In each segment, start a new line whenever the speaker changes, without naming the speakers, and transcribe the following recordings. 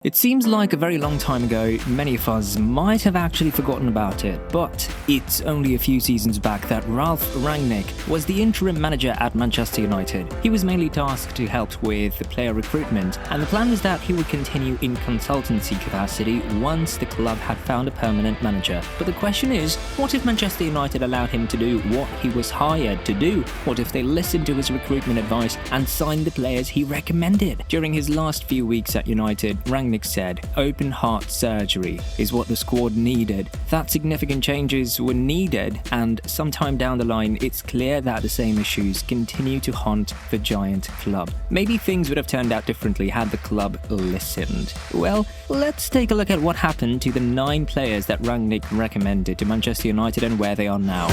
It seems like a very long time ago, many of us might have actually forgotten about it, but it's only a few seasons back that Ralph Rangnick was the interim manager at Manchester United. He was mainly tasked to help with the player recruitment, and the plan was that he would continue in consultancy capacity once the club had found a permanent manager. But the question is, what if Manchester United allowed him to do what he was hired to do? What if they listened to his recruitment advice and signed the players he recommended? During his last few weeks at United, Rangnick said open heart surgery is what the squad needed. That significant changes were needed, and sometime down the line it's clear that the same issues continue to haunt the giant club. Maybe things would have turned out differently had the club listened. Well, let's take a look at what happened to the 9 players that Rangnick recommended to Manchester United and where they are now.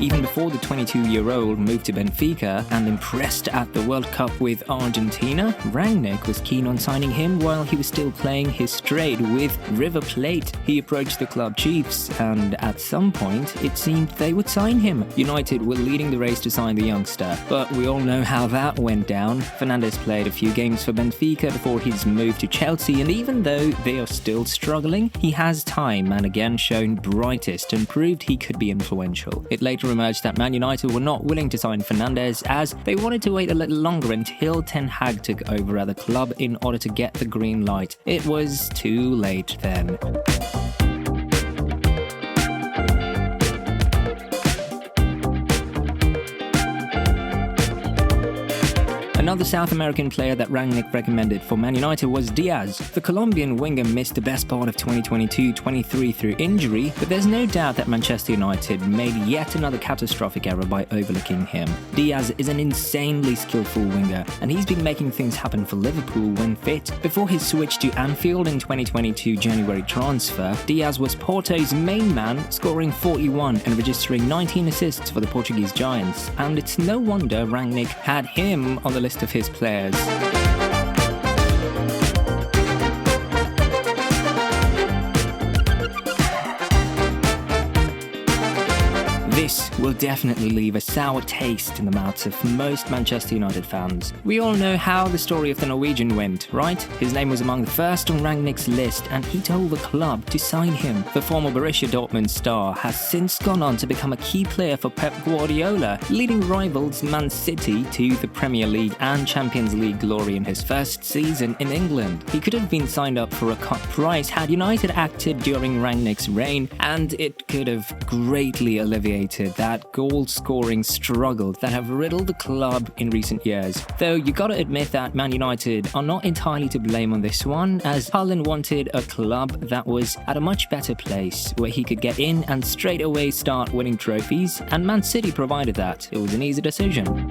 Even before the 22-year-old moved to Benfica and impressed at the World Cup with Argentina, Rangnick was keen on signing him while he was still playing his trade with River Plate. He approached the club chiefs, and at some point, it seemed they would sign him. United were leading the race to sign the youngster, but we all know how that went down. Fernandez played a few games for Benfica before his move to Chelsea, and even though they are still struggling, he has time and again shown brightest and proved he could be influential. It later emerged that Man United were not willing to sign Fernandez, as they wanted to wait a little longer until Ten Hag took over at the club in order to get the green light. It was too late then. Another South American player that Rangnick recommended for Man United was Diaz. The Colombian winger missed the best part of 2022-23 through injury, but there's no doubt that Manchester United made yet another catastrophic error by overlooking him. Diaz is an insanely skillful winger, and he's been making things happen for Liverpool when fit. Before his switch to Anfield in 2022 January transfer, Diaz was Porto's main man, scoring 41 and registering 19 assists for the Portuguese Giants, and it's no wonder Rangnick had him on the list of his players. This will definitely leave a sour taste in the mouths of most Manchester United fans. We all know how the story of the Norwegian went, right? His name was among the first on Rangnick's list, and he told the club to sign him. The former Borussia Dortmund star has since gone on to become a key player for Pep Guardiola, leading rivals Man City to the Premier League and Champions League glory in his first season in England. He could have been signed up for a cut price had United acted during Rangnick's reign, and it could have greatly alleviated that goal-scoring struggle that have riddled the club in recent years. Though you gotta admit that Man United are not entirely to blame on this one, as Haaland wanted a club that was at a much better place, where he could get in and straight away start winning trophies, and Man City provided that. It was an easy decision.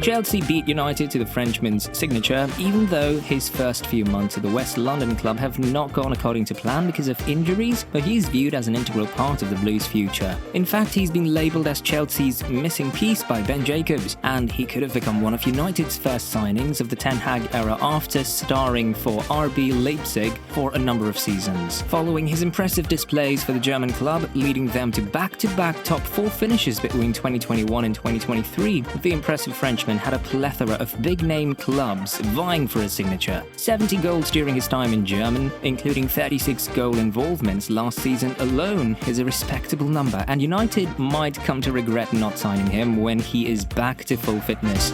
Chelsea beat United to the Frenchman's signature, even though his first few months at the West London club have not gone according to plan because of injuries, but he's viewed as an integral part of the Blues' future. In fact, he's been labelled as Chelsea's missing piece by Ben Jacobs, and he could have become one of United's first signings of the Ten Hag era after starring for RB Leipzig for a number of seasons. Following his impressive displays for the German club, leading them to back-to-back top 4 finishes between 2021 and 2023, the impressive Frenchman had a plethora of big-name clubs vying for his signature. 70 goals during his time in Germany, including 36 goal involvements last season alone, is a respectable number, and United might come to regret not signing him when he is back to full fitness.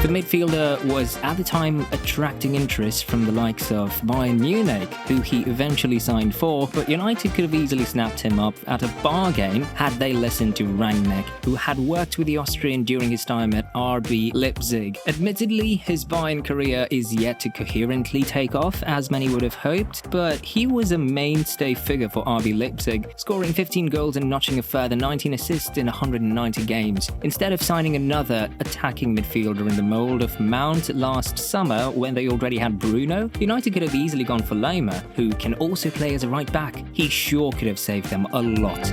The midfielder was at the time attracting interest from the likes of Bayern Munich, who he eventually signed for, but United could have easily snapped him up at a bargain had they listened to Rangnick, who had worked with the Austrian during his time at RB Leipzig. Admittedly, his Bayern career is yet to coherently take off, as many would have hoped, but he was a mainstay figure for RB Leipzig, scoring 15 goals and notching a further 19 assists in 190 games. Instead of signing another attacking midfielder in the mold hold of Mount last summer when they already had Bruno, United could have easily gone for Lima, who can also play as a right back. He sure could have saved them a lot.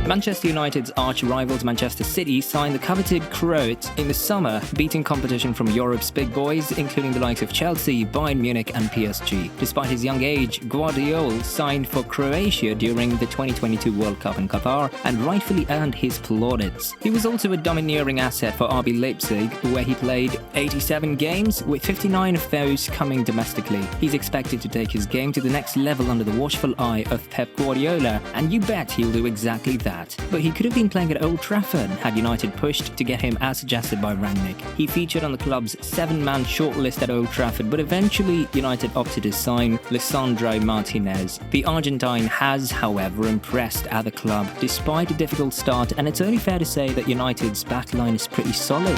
Manchester United's arch-rivals Manchester City signed the coveted Croat in the summer, beating competition from Europe's big boys, including the likes of Chelsea, Bayern Munich and PSG. Despite his young age, Guardiola signed for Croatia during the 2022 World Cup in Qatar and rightfully earned his plaudits. He was also a domineering asset for RB Leipzig, where he played 87 games, with 59 of those coming domestically. He's expected to take his game to the next level under the watchful eye of Pep Guardiola, and you bet he'll do exactly that. But he could have been playing at Old Trafford had United pushed to get him as suggested by Rangnick. He featured on the club's 7-man shortlist at Old Trafford, but eventually United opted to sign Lisandro Martinez. The Argentine has, however, impressed at the club despite a difficult start, and it's only fair to say that United's backline is pretty solid.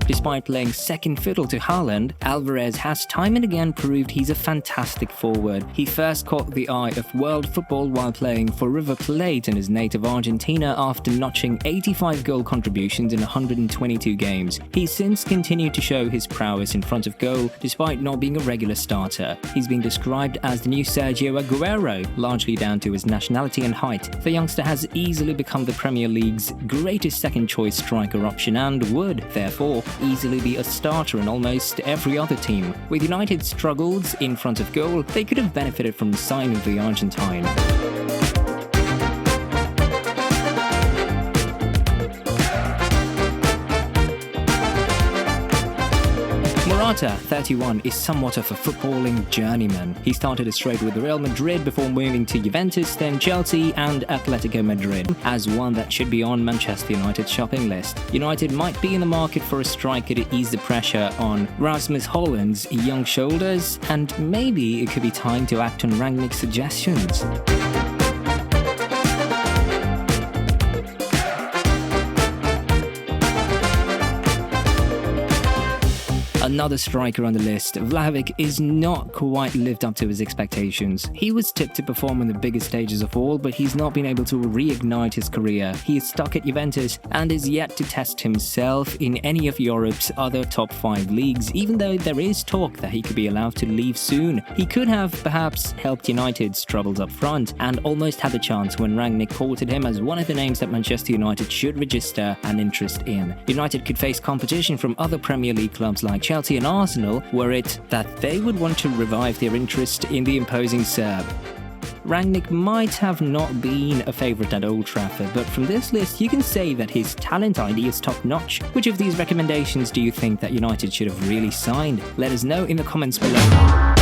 Despite playing second fiddle to Haaland, Alvarez has time and again proved he's a fantastic forward. He first caught the eye of world football while playing for River Plate in his native Argentina after notching 85 goal contributions in 122 games. He's since continued to show his prowess in front of goal despite not being a regular starter. He's been described as the new Sergio Aguero, largely down to his nationality and height. The youngster has easily become the Premier League's greatest second-choice striker option and would, therefore, easily be a starter in almost every other team. With United's struggles in front of goal, they could have benefited from the signing of the Argentine. Morata, 31, is somewhat of a footballing journeyman. He started his trade with Real Madrid before moving to Juventus, then Chelsea and Atletico Madrid, as one that should be on Manchester United's shopping list. United might be in the market for a striker to ease the pressure on Rasmus Haaland's young shoulders, and maybe it could be time to act on Rangnick's suggestions. Another striker on the list, Vlahovic, is not quite lived up to his expectations. He was tipped to perform on the biggest stages of all, but he's not been able to reignite his career. He is stuck at Juventus and is yet to test himself in any of Europe's other top 5 leagues, even though there is talk that he could be allowed to leave soon. He could have perhaps helped United's troubles up front and almost had the chance when Rangnick courted him as one of the names that Manchester United should register an interest in. United could face competition from other Premier League clubs like Chelsea and Arsenal, were it that they would want to revive their interest in the imposing Serb. Rangnick might have not been a favourite at Old Trafford, but from this list you can say that his talent ID is top-notch. Which of these recommendations do you think that United should have really signed? Let us know in the comments below.